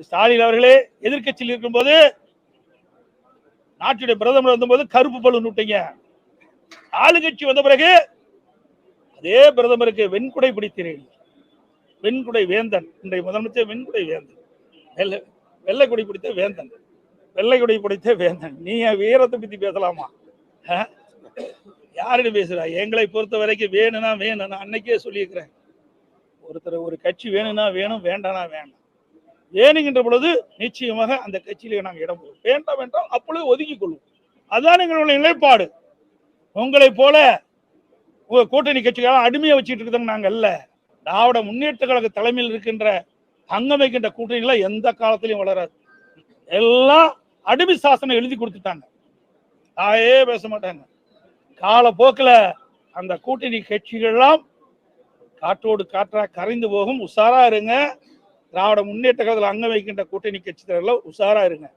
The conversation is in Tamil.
ஸ்டாலின் அவர்களே எதிர்கட்சியில் இருக்கும்போது நாட்டுடைய பிரதமர் வந்தபோது கருப்பு பலூன் விட்டீங்க. ஆளுங்கட்சி வந்த பிறகு அதே பிரதமருக்கு வெண்குடை பிடித்தீர்கள். வெண்குடை வேந்தன், இன்றைய முதலமைச்சர் வெண்குடை வேந்தன், வெள்ளை கொடி பிடித்த வேந்தன், வெள்ளை கொடி பிடித்த வேந்தன். நீ வீரத்தை பத்தி பேசலாமா? யாருன்னு பேசுறா? எங்களை பொறுத்த வரைக்கும் வேணும்னா வேணும். நான் அன்னைக்கே சொல்லியிருக்கிறேன், ஒருத்தர் ஒரு கட்சி வேணும்னா வேணும், வேண்டாம்னா வேண்டாம். வேணுகின்ற பொழுது நிச்சயமாக அந்த கட்சியிலே நாங்கள் இடம் போடுவோம், வேண்டாம் வேண்டாம் அப்பொழுது ஒதுக்கிக் கொள்வோம். அதுதான் எங்களுடைய நிலைப்பாடு. உங்களை போல உங்க கூட்டணி கட்சிகளால் அடிமையை வச்சுட்டு இருக்கிறோம் நாங்கள் அல்ல. திராவிட முன்னேற்ற கழக தலைமையில் இருக்கின்ற அங்கம் வைக்கின்ற கூட்டணிகளை எந்த காலத்திலையும் வளராது. எல்லாம் அடிமை சாசனம் எழுதி கொடுத்துட்டாங்க, தாயே பேச மாட்டாங்க. காலப்போக்கில் அந்த கூட்டணி கட்சிகள்லாம் காற்றோடு காற்றா கரைந்து போகும். உஷாரா இருங்க. திராவிட முன்னேற்ற கழகத்தில் அங்கம் வைக்கின்ற கூட்டணி கட்சி தலைவர்கள் உஷாரா இருங்க.